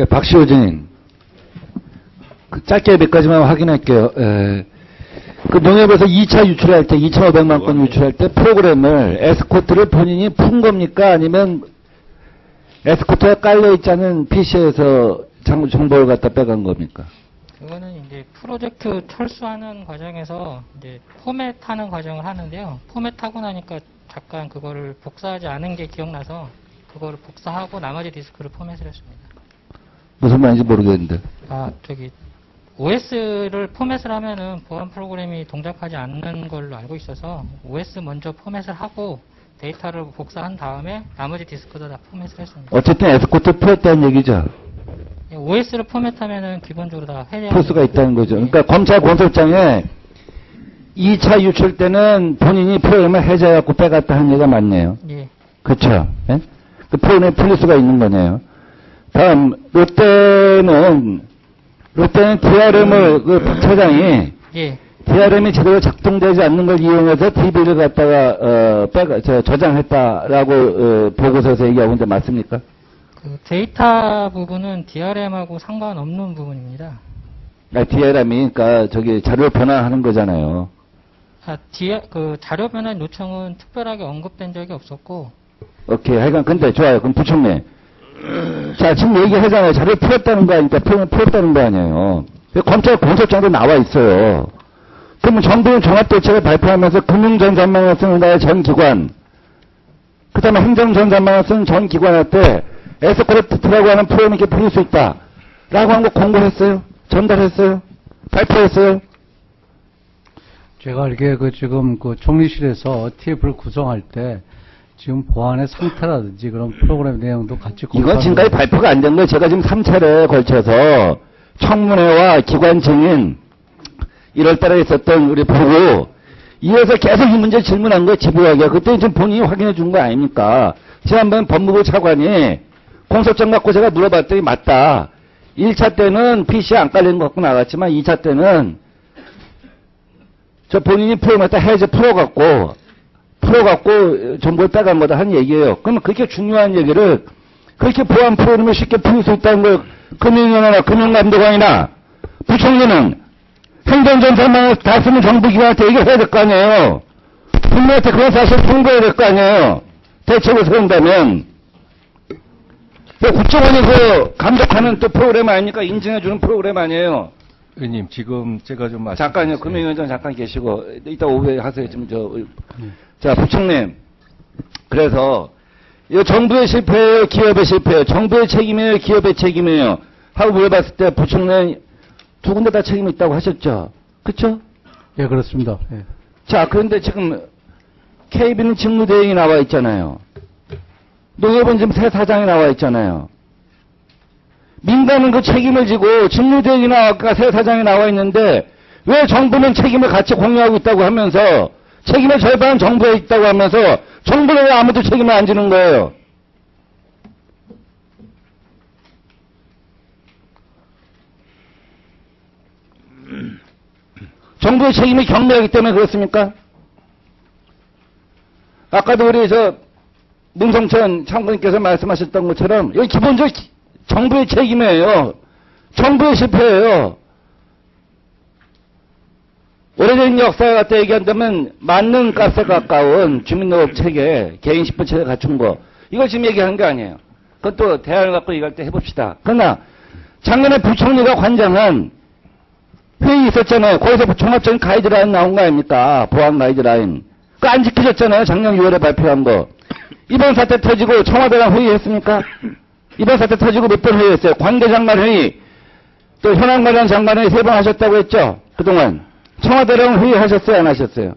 네, 박시호 증인. 짧게 몇 가지만 확인할게요. 그 농협에서 2차 유출할 때, 2,500만 건 유출할 때 프로그램을, 에스코트를 본인이 푼 겁니까? 아니면 에스코트가 깔려있지 않은 PC에서 정보를 갖다 빼간 겁니까? 그거는 이제 프로젝트 철수하는 과정에서 이제 포맷하는 과정을 하는데요. 포맷하고 나니까 잠깐 그거를 복사하지 않은 게 기억나서 그거를 복사하고 나머지 디스크를 포맷을 했습니다. 무슨 말인지 모르겠는데. OS를 포맷을 하면은 보안 프로그램이 동작하지 않는 걸로 알고 있어서 OS 먼저 포맷을 하고 데이터를 복사한 다음에 나머지 디스크도 다 포맷을 했습니다. 어쨌든 에스코트 풀었다는 얘기죠. OS를 포맷하면은 기본적으로 다 해제할 풀 수가 있다는 거죠. 그러니까 검찰 공소장에 2차 유출 때는 본인이 프로그램을 해제해갖고 빼갔다 하는 얘기가 맞네요. 예. 그렇죠. 예? 그 프로그램이 풀릴 수가 있는 거네요. 다음 롯데는 DRM을 그 부처장이 예. DRM이 제대로 작동되지 않는 걸 이용해서 DB를 갖다가 저장했다라고 보고서에서 얘기하고 있는데 맞습니까? 그 데이터 부분은 DRM하고 상관없는 부분입니다. DRM이 그러니까 자료 변환하는 거잖아요. 그 자료 변환 요청은 특별하게 언급된 적이 없었고. 오케이. 하여간 근데 좋아요. 그럼 부총리. 자, 지금 얘기하잖아요. 자료 풀었다는 거 아니까 풀었다는 거 아니에요. 검찰 공소장도 나와 있어요. 그러면 정부는 종합대책을 발표하면서 금융전산망을 쓰는 나라의 전 기관, 그 다음에 행정전산망을 쓰는 전 기관한테 에스코트라고 하는 프로그램이 이렇게 풀릴 수 있다. 라고 한 거 공고했어요? 전달했어요? 발표했어요? 제가 알기에 지금 총리실에서 TF를 구성할 때 지금 보안의 상태라든지 그런 프로그램 내용도 같이 이건 지금까지 발표가 안 된 거예요. 제가 지금 3차례에 걸쳐서 청문회와 기관 증인 1월달에 있었던 우리 보고 이어서 계속 이 문제 질문한 거예요. 집요하게. 그때 지금 본인이 확인해 준 거 아닙니까? 지난번 법무부 차관이 공소장 갖고 제가 물어봤더니 맞다. 1차 때는 PC에 안 깔린 거 갖고 나갔지만 2차 때는 저 본인이 프로그램에다 해제 풀어갖고 정보를 빼간 거다 하는 얘기예요. 그러면 그렇게 중요한 얘기를 그렇게 보안 프로그램을 쉽게 풀 수 있다는 걸 금융위원회나 금융감독원이나 부총리는 행정전산망을 다 쓰는 정부기관한테 얘기해야 될 거 아니에요. 국민한테 그런 사실 통보해야 될 거 아니에요. 대책을 세운다면. 국정원이 감독하는 또 프로그램 아닙니까? 인증해주는 프로그램 아니에요. 의원님, 지금 제가 좀 잠깐요. 금융위원장 잠깐 계시고 이따 오후에 하세요. 지금 자, 부총님. 그래서 이거 정부의 실패예요, 기업의 실패예요. 정부의 책임이에요, 기업의 책임이에요. 하고 물어봤을 때 부총리 두 군데 다 책임이 있다고 하셨죠. 그렇죠? 예, 그렇습니다. 예. 자, 그런데 지금 KB는 직무대행이 나와 있잖아요. 농협은 지금 새 사장이 나와 있잖아요. 민간은 그 책임을 지고 직무대행이 나와 새 사장이 나와 있는데 왜 정부는 책임을 같이 공유하고 있다고 하면서 책임의 절반은 정부에 있다고 하면서 정부는 왜 아무도 책임을 안 지는 거예요? 정부의 책임이 경미하기 때문에 그렇습니까? 아까도 우리 문성천 참고님께서 말씀하셨던 것처럼 여기 기본적으로 정부의 책임이에요. 정부의 실패예요. 오래된 역사 갖다 얘기한다면 맞는 값에 가까운 주민등록 체계, 개인 식부 체계 갖춘 거. 이걸 지금 얘기하는 게 아니에요. 그것도 대안을 갖고 얘기할 때 해봅시다. 그러나 작년에 부총리가 관장한 회의 있었잖아요. 거기서 종합적인 가이드라인 나온 거 아닙니까? 보안 가이드라인. 그거 안 지켜졌잖아요. 작년 6월에 발표한 거. 이번 사태 터지고 청와대랑 회의했습니까? 이번 사태 터지고 몇 번 회의했어요. 관계장관 회의, 또 현안 관련 장관회의 3번 하셨다고 했죠? 그동안. 청와대랑 회의하셨어요? 안 하셨어요?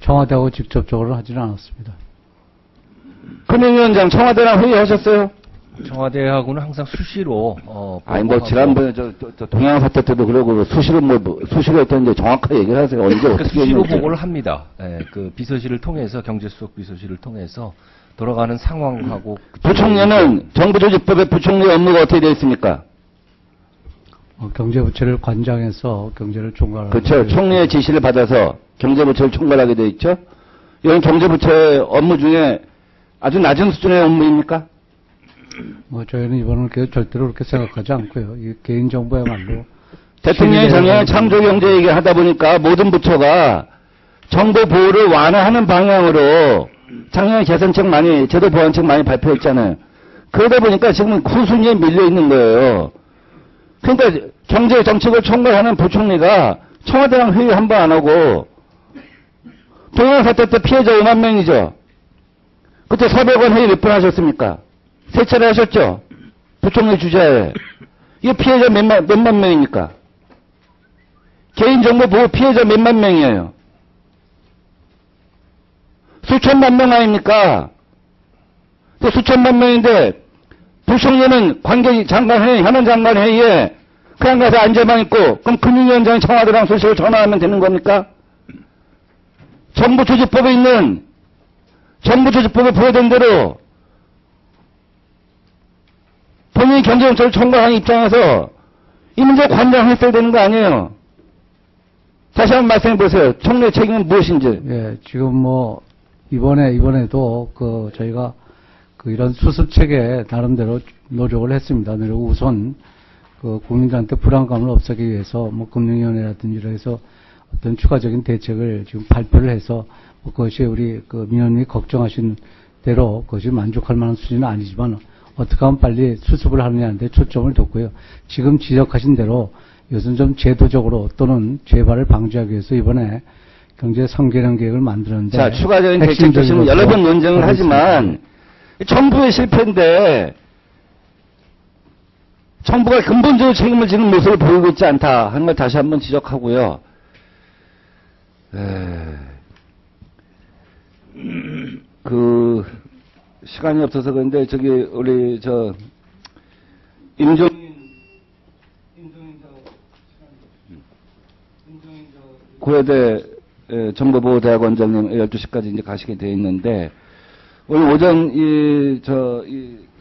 청와대하고 직접적으로 하지는 않았습니다. 금융위원장 청와대랑 회의하셨어요? 청와대하고는 항상 수시로 아니 지난번에 동양 사태 때도 그러고 수시로 했던데 정확하게 얘기를 하세요. 언제 그러니까 어떻게 수시로 했는지. 보고를 합니다. 예, 그 비서실을 통해서 경제수석 비서실을 통해서 돌아가는 상황하고 부총리는 정부조직법의 부총리 업무가 어떻게 되어 있습니까? 경제부처를 관장해서 경제를 총괄하는. 그렇죠. 총리의 지시를 받아서 경제부처를 총괄하게 되어 있죠. 이건 경제부처의 업무 중에 아주 낮은 수준의 업무입니까? 뭐 저희는 이번은 절대로 그렇게 생각하지 않고요. 이 개인정보야말로 대통령이 작년에 창조경제 얘기 하다 보니까 모든 부처가 정보 보호를 완화하는 방향으로 작년에 개선책 많이, 제도 보완책 많이 발표했잖아요. 그러다 보니까 지금 후순위에 밀려 있는 거예요. 그러니까 경제 정책을 총괄하는 부총리가 청와대랑 회의 한 번 안 하고, 동해안 사태 때 피해자 5만 명이죠. 그때 서백원 회의 몇 번 하셨습니까? 3차례 하셨죠? 부총리 주재하에. 이게 피해자 몇만 명입니까? 개인정보 보호 피해자 몇만 명이에요. 수천만 명 아닙니까? 또 수천만 명인데 부총리는 관계장관회의, 현안 장관회의에 그냥 가서 앉아만 있고, 그럼 금융위원장이 청와대랑 소식을 전화하면 되는 겁니까? 정부조직법에 있는, 정부조직법에 부여된 대로 본인이 경제정책을 총괄하는 입장에서 이 문제 관장했어야 되는 거 아니에요? 다시 한번 말씀해 보세요. 총리의 책임은 무엇인지. 예, 지금 뭐 이번에도 저희가 이런 수습책에 나름대로 노력을 했습니다. 그리고 우선 국민들한테 불안감을 없애기 위해서 뭐 금융위원회라든지 이래서 어떤 추가적인 대책을 지금 발표를 해서 뭐 그것이 우리 민원인이 걱정하신 대로 그것이 만족할 만한 수준은 아니지만 어떻게 하면 빨리 수습을 하느냐인데 초점을 뒀고요. 지금 지적하신 대로 이것은 좀 제도적으로 또는 재발을 방지하기 위해서 이번에 경제 3개년 계획을 만들었는데. 자, 추가적인 대책 조치는 여러 번 논쟁을 하지만 정부의 실패인데 정부가 근본적으로 책임을 지는 모습을 보이고 있지 않다 하는 걸 다시 한번 지적하고요. 시간이 없어서 그런데 우리 고려대 정보보호대학원장님 12시까지 이제 가시게 돼 있는데, 오늘 오전 이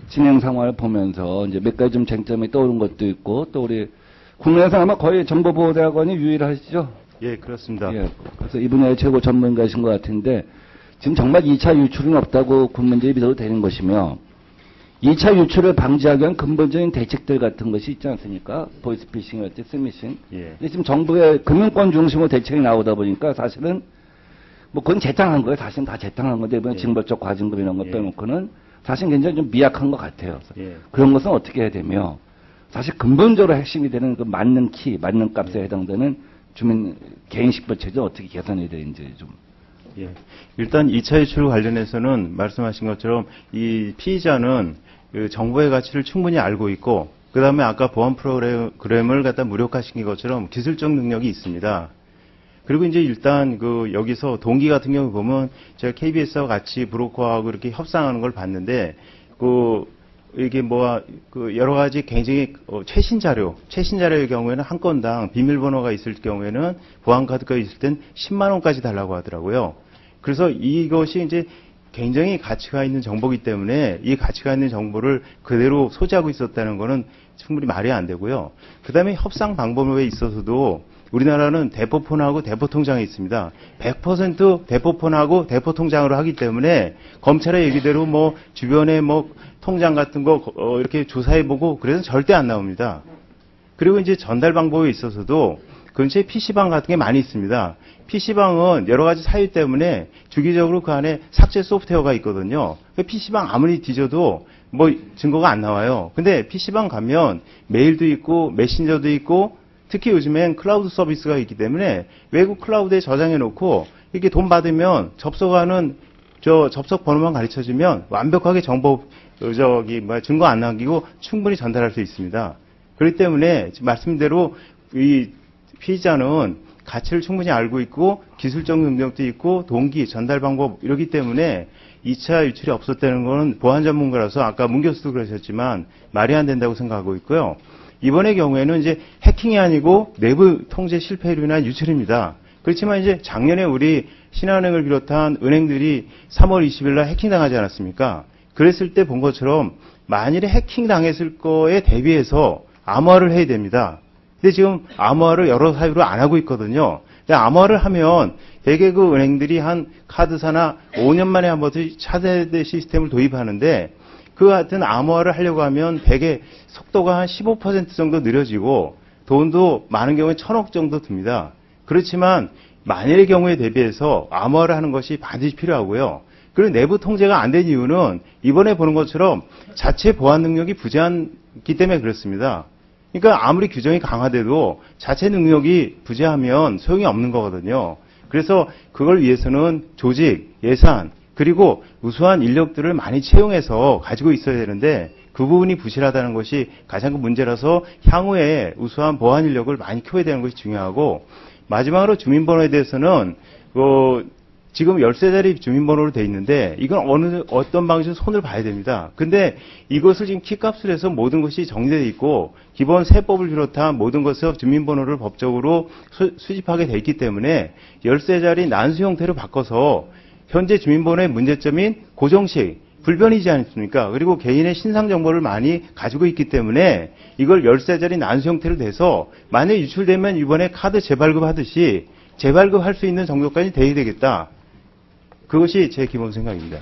진행 상황을 보면서 이제 몇 가지 좀 쟁점이 떠오른 것도 있고, 또 우리 국내에서 아마 거의 정보보호대학원이 유일하시죠? 예, 그렇습니다. 예. 그래서 이 분야의 최고 전문가이신 것 같은데, 지금 정말 2차 유출은 없다고 군문제에 믿어도 되는 것이며, 2차 유출을 방지하기 위한 근본적인 대책들 같은 것이 있지 않습니까? 보이스피싱이랄지 스미싱. 예. 근데 지금 정부의 금융권 중심으로 대책이 나오다 보니까 사실은 뭐 그건 재탕한 거예요. 사실은 다 재탕한 건데 이번에 예. 징벌적 과징금 이런 거 예. 빼놓고는 사실 굉장히 좀 미약한 것 같아요. 예. 그런 것은 어떻게 해야 되며, 사실 근본적으로 핵심이 되는 그 맞는 키, 맞는 값에 해당되는 주민 개인식별체제 어떻게 개선해야 되는지 좀. 예. 일단 2차 유출 관련해서는 말씀하신 것처럼 이 피의자는 그 정보의 가치를 충분히 알고 있고, 그 다음에 아까 보안 프로그램을 갖다 무력화시킨 것처럼 기술적 능력이 있습니다. 그리고 이제 일단 여기서 동기 같은 경우 보면 제가 KBS와 같이 브로커하고 이렇게 협상하는 걸 봤는데, 이게 여러 가지 굉장히 최신 자료의 경우에는 한 건당 비밀번호가 있을 경우에는 보안카드가 있을 땐 10만 원까지 달라고 하더라고요. 그래서 이것이 이제 굉장히 가치가 있는 정보이기 때문에 이 가치가 있는 정보를 그대로 소지하고 있었다는 것은 충분히 말이 안 되고요. 그 다음에 협상 방법에 있어서도 우리나라는 대포폰하고 대포통장이 있습니다. 100% 대포폰하고 대포통장으로 하기 때문에 검찰의 얘기대로 뭐 주변에 뭐 통장 같은 거 이렇게 조사해보고 그래서 절대 안 나옵니다. 그리고 이제 전달 방법에 있어서도 근처에 PC방 같은 게 많이 있습니다. PC방은 여러 가지 사유 때문에 주기적으로 그 안에 삭제 소프트웨어가 있거든요. PC방 아무리 뒤져도 뭐 증거가 안 나와요. 근데 PC방 가면 메일도 있고 메신저도 있고 특히 요즘엔 클라우드 서비스가 있기 때문에 외국 클라우드에 저장해 놓고 이렇게 돈 받으면 접속하는 접속 번호만 가르쳐주면 완벽하게 증거 안 남기고 충분히 전달할 수 있습니다. 그렇기 때문에 지금 말씀대로 이 피의자는 가치를 충분히 알고 있고 기술적 능력도 있고 동기, 전달 방법 이러기 때문에 2차 유출이 없었다는 것은 보안 전문가라서 아까 문 교수도 그러셨지만 말이 안 된다고 생각하고 있고요. 이번의 경우에는 이제 해킹이 아니고 내부 통제 실패로 인한 유출입니다. 그렇지만 이제 작년에 우리 신한은행을 비롯한 은행들이 3월 20일 날 해킹당하지 않았습니까? 그랬을 때 본 것처럼 만일에 해킹당했을 거에 대비해서 암호화를 해야 됩니다. 근데 지금 암호화를 여러 사유로 안 하고 있거든요. 근데 암호화를 하면 대개 그 은행들이 한 카드사나 5년 만에 한 번씩 차세대 시스템을 도입하는데 그 같은 암호화를 하려고 하면 100의 속도가 한 15% 정도 느려지고 돈도 많은 경우에 1,000억 정도 듭니다. 그렇지만 만일의 경우에 대비해서 암호화를 하는 것이 반드시 필요하고요. 그리고 내부 통제가 안 된 이유는 이번에 보는 것처럼 자체 보안 능력이 부재하기 때문에 그렇습니다. 그러니까 아무리 규정이 강화돼도 자체 능력이 부재하면 소용이 없는 거거든요. 그래서 그걸 위해서는 조직, 예산, 그리고 우수한 인력들을 많이 채용해서 가지고 있어야 되는데 그 부분이 부실하다는 것이 가장 큰 문제라서 향후에 우수한 보안 인력을 많이 키워야 되는 것이 중요하고, 마지막으로 주민번호에 대해서는 지금 13자리 주민번호로 돼 있는데 이건 어떤 방식으로 손을 봐야 됩니다. 근데 이것을 지금 키값을 해서 모든 것이 정리되어 있고 기본 세법을 비롯한 모든 것을 주민번호를 법적으로 수집하게 돼 있기 때문에 13자리 난수 형태로 바꿔서 현재 주민번호의 문제점인 고정식, 불변이지 않습니까? 그리고 개인의 신상 정보를 많이 가지고 있기 때문에 이걸 13자리 난수 형태로 돼서 만약에 유출되면 이번에 카드 재발급하듯이 재발급할 수 있는 정도까지 돼야 되겠다. 그것이 제 기본 생각입니다.